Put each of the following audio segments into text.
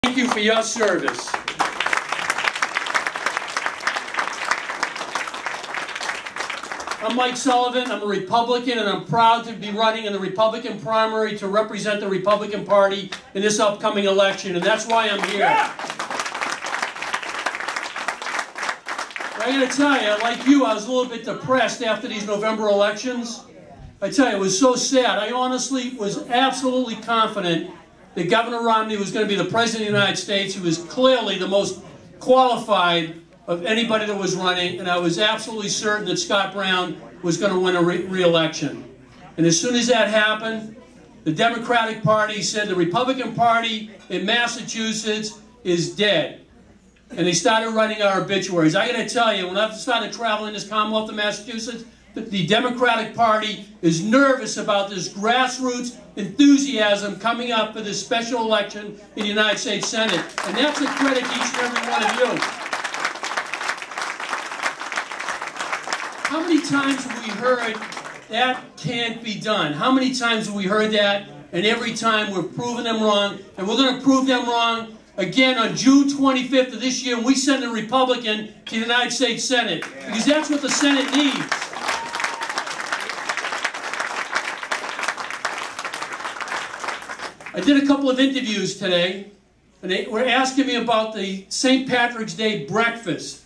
Thank you for your service. I'm Mike Sullivan. I'm a Republican, and I'm proud to be running in the Republican primary to represent the Republican Party in this upcoming election, and that's why I'm here. I gotta tell you, like you, I was a little bit depressed after these November elections. I tell you, it was so sad. I honestly was absolutely confident that Governor Romney was going to be the President of the United States. He was clearly the most qualified of anybody that was running, and I was absolutely certain that Scott Brown was going to win a re-election. And as soon as that happened, the Democratic Party said the Republican Party in Massachusetts is dead. And they started running our obituaries. I got to tell you, when I started traveling this Commonwealth of Massachusetts, the Democratic Party is nervous about this grassroots enthusiasm coming up for this special election in the United States Senate. And that's a credit to each and every one of you. How many times have we heard that can't be done? How many times have we heard that? And every time we're proving them wrong. And we're going to prove them wrong again on June 25th of this year, we send a Republican to the United States Senate. Because that's what the Senate needs. I did a couple of interviews today, and they were asking me about the St. Patrick's Day breakfast.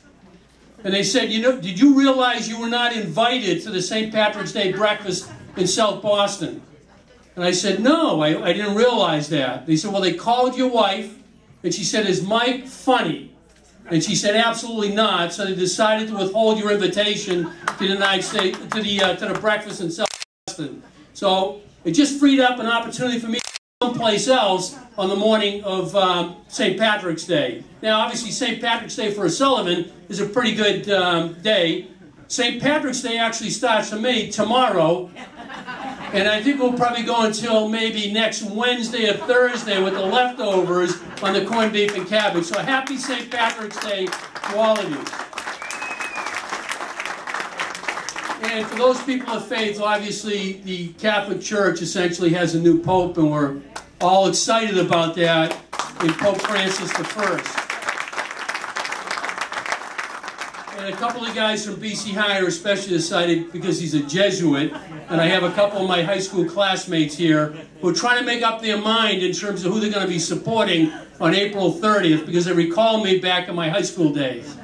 And they said, you know, did you realize you were not invited to the St. Patrick's Day breakfast in South Boston? And I said, no, I didn't realize that. They said, well, they called your wife, and she said, is Mike funny? And she said, absolutely not. So they decided to withhold your invitation to the United States, to the breakfast in South Boston. So it just freed up an opportunity for me someplace else on the morning of St. Patrick's Day. Now, obviously, St. Patrick's Day for a Sullivan is a pretty good day. St. Patrick's Day actually starts for me tomorrow, and I think we'll probably go until maybe next Wednesday or Thursday with the leftovers on the corned beef and cabbage. So happy St. Patrick's Day to all of you. And for those people of faith, obviously the Catholic Church essentially has a new pope, and we're all excited about that in Pope Francis I. And a couple of guys from BC High are especially excited because he's a Jesuit, and I have a couple of my high school classmates here who are trying to make up their mind in terms of who they're going to be supporting on April 30th because they recall me back in my high school days.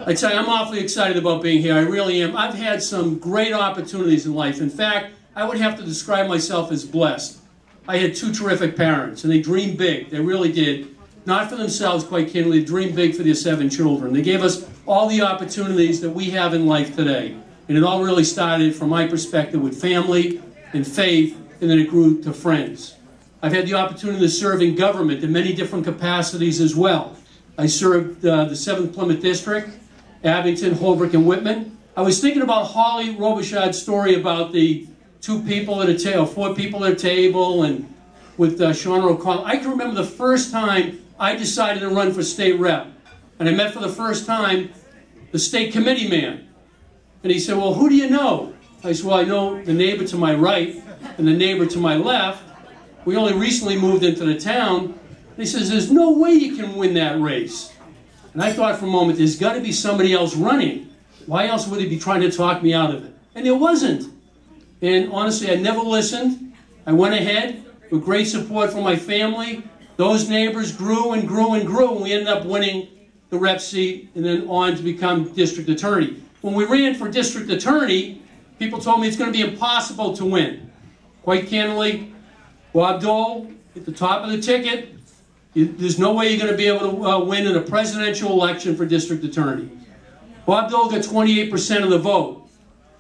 I tell you, I'm awfully excited about being here. I really am. I've had some great opportunities in life. In fact, I would have to describe myself as blessed. I had two terrific parents, and they dreamed big. They really did. Not for themselves, quite candidly. They dreamed big for their 7 children. They gave us all the opportunities that we have in life today. And it all really started, from my perspective, with family and faith, and then it grew to friends. I've had the opportunity to serve in government in many different capacities as well. I served the 7th Plymouth District, Abington, Holbrook, and Whitman. I was thinking about Holly Robichaud's story about the 2 people at a table, 4 people at a table, and with Sean O'Connell. I can remember the first time I decided to run for state rep. And I met for the first time the state committee man. And he said, well, who do you know? I said, well, I know the neighbor to my right and the neighbor to my left. We only recently moved into the town. And he says, there's no way you can win that race. And I thought for a moment, there's got to be somebody else running. Why else would he be trying to talk me out of it? And there wasn't. And honestly, I never listened. I went ahead with great support from my family. Those neighbors grew and grew and grew, and we ended up winning the rep seat and then on to become district attorney. When we ran for district attorney, people told me it's going to be impossible to win. Quite candidly, Bob Dole at the top of the ticket. There's no way you're going to be able to win in a presidential election for district attorney. Bob Dole got 28% of the vote,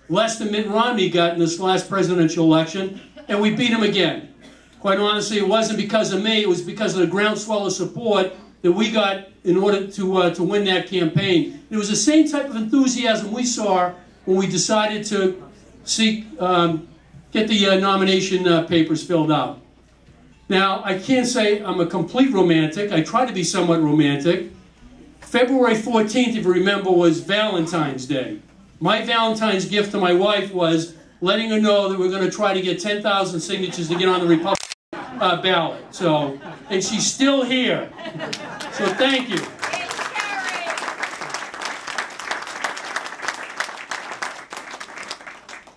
less than Mitt Romney got in this last presidential election, and we beat him again. Quite honestly, it wasn't because of me, it was because of the groundswell of support that we got in order to win that campaign. It was the same type of enthusiasm we saw when we decided to get the nomination papers filled out. Now, I can't say I'm a complete romantic. I try to be somewhat romantic. February 14th, if you remember, was Valentine's Day. My Valentine's gift to my wife was letting her know that we're going to try to get 10,000 signatures to get on the Republican ballot. So, and she's still here. So thank you.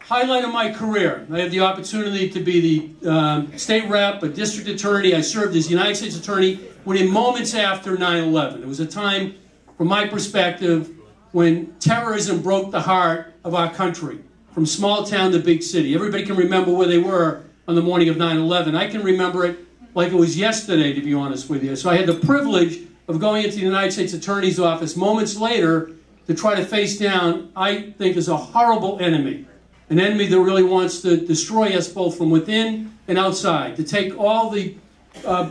Highlight of my career. I had the opportunity to be the state rep, a district attorney. I served as United States attorney within moments after 9/11. It was a time, from my perspective, when terrorism broke the heart of our country, from small town to big city. Everybody can remember where they were on the morning of 9/11. I can remember it like it was yesterday, to be honest with you. So I had the privilege of going into the United States Attorney's Office moments later to try to face down, I think, is a horrible enemy. An enemy that really wants to destroy us both from within and outside, to take all the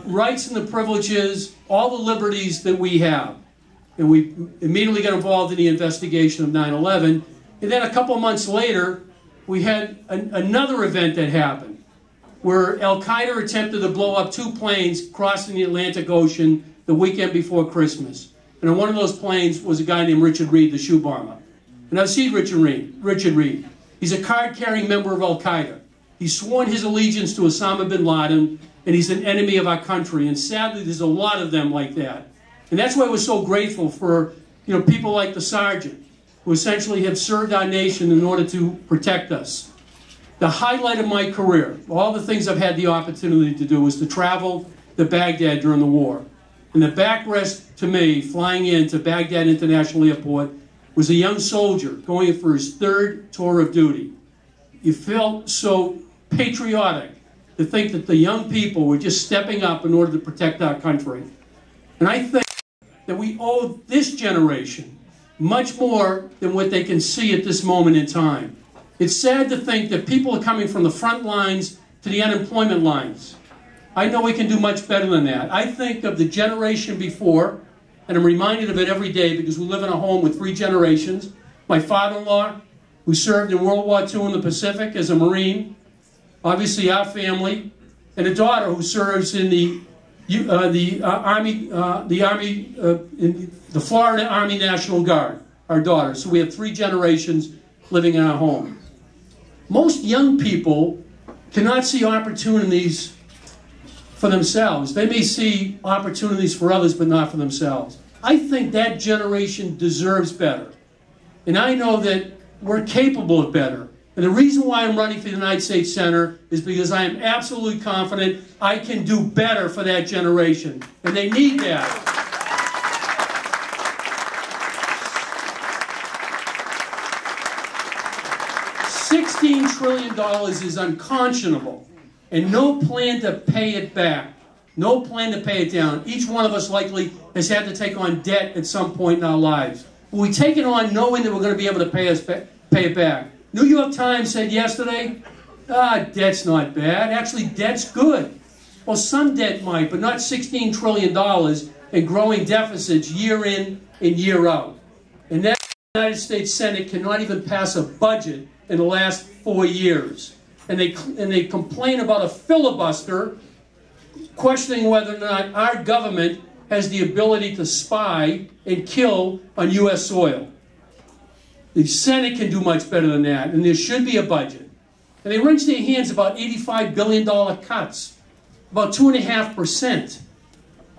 rights and the privileges, all the liberties that we have. And we immediately got involved in the investigation of 9/11. And then a couple months later, we had another event that happened, where Al-Qaeda attempted to blow up 2 planes crossing the Atlantic Ocean the weekend before Christmas. And on one of those planes was a guy named Richard Reed, the shoe bomber. And I've seen Richard Reed. He's a card-carrying member of Al-Qaeda. He's sworn his allegiance to Osama bin Laden, and he's an enemy of our country. And sadly, there's a lot of them like that. And that's why we're so grateful for, people like the sergeant, who essentially have served our nation in order to protect us. The highlight of my career, all the things I've had the opportunity to do, was to travel to Baghdad during the war. And the backrest to me, flying into Baghdad International Airport, was a young soldier going for his 3rd tour of duty. You felt so patriotic to think that the young people were just stepping up in order to protect our country. And I think that we owe this generation much more than what they can see at this moment in time. It's sad to think that people are coming from the front lines to the unemployment lines. I know we can do much better than that. I think of the generation before, and I'm reminded of it every day because we live in a home with 3 generations. My father-in-law, who served in World War II in the Pacific as a Marine, obviously our family, and a daughter who serves in the Florida Army National Guard, our daughter. So we have 3 generations living in our home. Most young people cannot see opportunities for themselves. They may see opportunities for others, but not for themselves. I think that generation deserves better. And I know that we're capable of better. And the reason why I'm running for the United States Senate is because I am absolutely confident I can do better for that generation. And they need that. $16 trillion is unconscionable. And no plan to pay it back. No plan to pay it down. Each one of us likely has had to take on debt at some point in our lives. But we take it on knowing that we're going to be able to pay it back. New York Times said yesterday, debt's not bad. Actually, debt's good. Well, some debt might, but not $16 trillion and growing deficits year in and year out. And that United States Senate cannot even pass a budget in the last 4 years. And they complain about a filibuster, questioning whether or not our government has the ability to spy and kill on U.S. soil. The Senate can do much better than that, and there should be a budget. And they wrench their hands about $85 billion cuts, about 2.5%.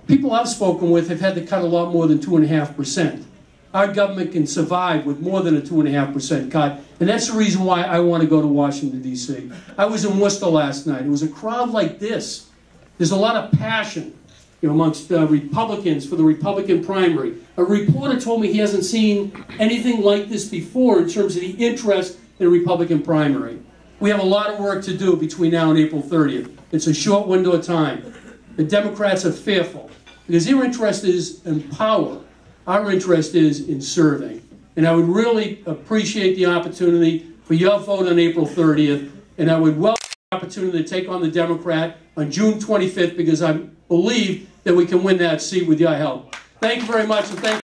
People I've spoken with have had to cut a lot more than 2.5%. Our government can survive with more than a 2.5% cut, and that's the reason why I want to go to Washington, D.C. I was in Worcester last night. It was a crowd like this. There's a lot of passion amongst Republicans for the Republican primary. A reporter told me he hasn't seen anything like this before in terms of the interest in the Republican primary. We have a lot of work to do between now and April 30th. It's a short window of time. The Democrats are fearful because their interest is in power. Our interest is in serving. And I would really appreciate the opportunity for your vote on April 30th, and I would welcome the opportunity to take on the Democrat on June 25th because I believe that we can win that seat with your help. Thank you very much, and thank you.